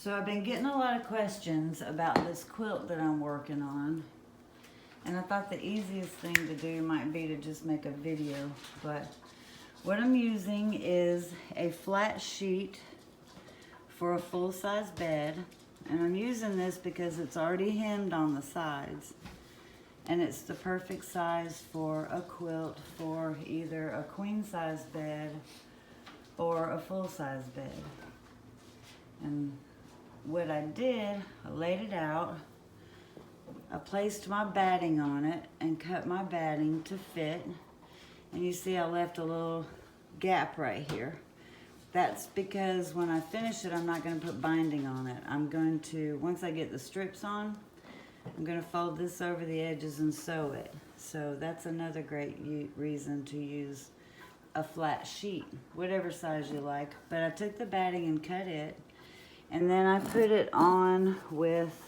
So I've been getting a lot of questions about this quilt that I'm working on. And I thought the easiest thing to do might be to just make a video. But what I'm using is a flat sheet for a full-size bed. And I'm using this because it's already hemmed on the sides. And it's the perfect size for a quilt for either a queen-size bed or a full-size bed. And what I did, I laid it out, I placed my batting on it and cut my batting to fit. And you see I left a little gap right here. That's because when I finish it, I'm not going to put binding on it. I'm going to, once I get the strips on, I'm going to fold this over the edges and sew it. So that's another great reason to use a flat sheet, whatever size you like. But I took the batting and cut it, and then I put it on with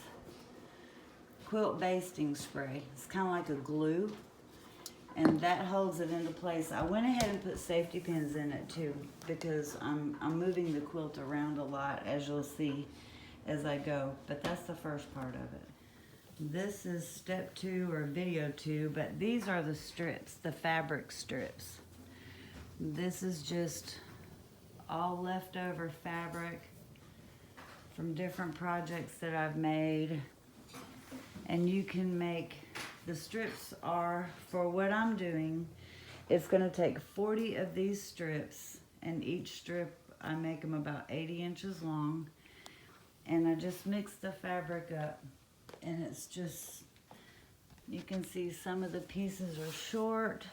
quilt basting spray. It's kind of like a glue, and that holds it into place. I went ahead and put safety pins in it too, because I'm moving the quilt around a lot, as you'll see as I go. But that's the first part of it. This is step 2 or video 2, but these are the strips, the fabric strips. This is just all leftover fabric from different projects that I've made. And you can make, the strips are, for what I'm doing, it's gonna take 40 of these strips, and each strip, I make them about 80 inches long. And I just mix the fabric up, and it's just, you can see some of the pieces are short,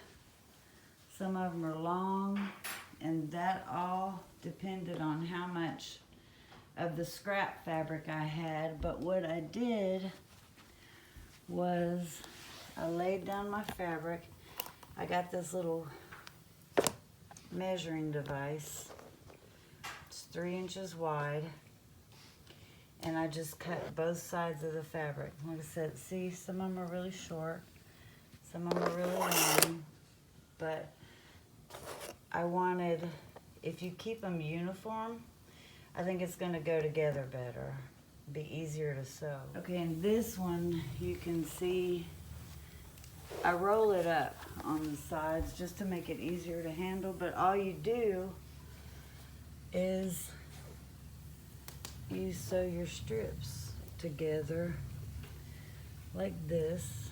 some of them are long, and that all depended on how much of the scrap fabric I had. But what I did was I laid down my fabric. I got this little measuring device. It's 3 inches wide. And I just cut both sides of the fabric. Like I said, see, some of them are really short. Some of them are really long. But I wanted, if you keep them uniform, I think it's gonna go together better. Be easier to sew. Okay, and this one, you can see, I roll it up on the sides just to make it easier to handle, but all you do is you sew your strips together like this,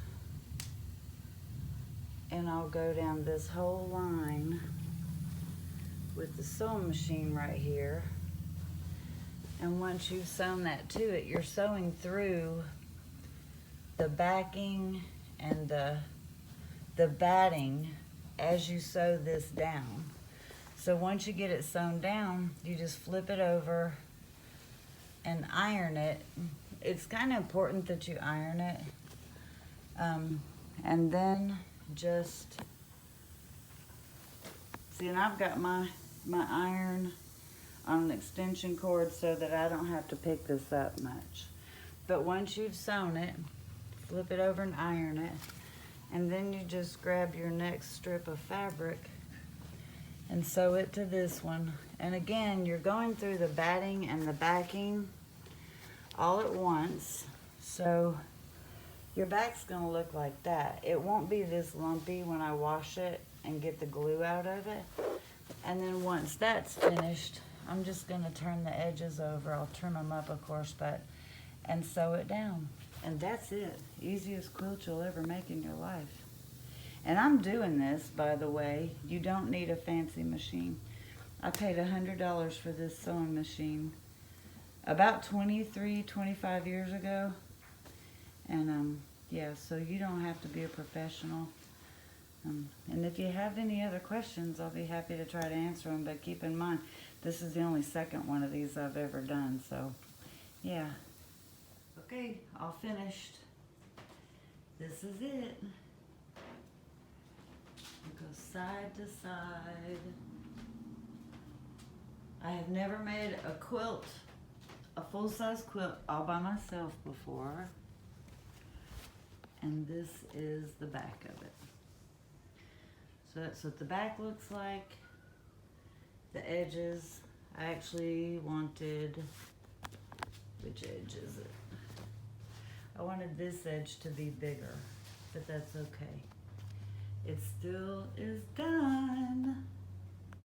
and I'll go down this whole line with the sewing machine right here. And once you've sewn that to it, you're sewing through the backing and the batting as you sew this down. So once you get it sewn down, you just flip it over and iron it. It's kind of important that you iron it. And then just, see, and I've got my iron on an extension cord so that I don't have to pick this up much. But once you've sewn it, flip it over and iron it, and then you just grab your next strip of fabric and sew it to this one. And again, you're going through the batting and the backing all at once, so your back's gonna look like that. It won't be this lumpy when I wash it and get the glue out of it. And then once that's finished, I'm just gonna turn the edges over. I'll trim them up, of course, and sew it down. And that's it. Easiest quilt you'll ever make in your life. And I'm doing this, by the way. You don't need a fancy machine. I paid $100 for this sewing machine about 23, 25 years ago. And yeah, so you don't have to be a professional. And if you have any other questions, I'll be happy to try to answer them. But keep in mind, this is the only second one of these I've ever done, so yeah. Okay, all finished. This is it. It goes side to side. I have never made a quilt, a full-size quilt, all by myself before. And this is the back of it. So that's what the back looks like. The edges, I actually wanted Which edge is it? I wanted this edge to be bigger, but that's okay. It still is done.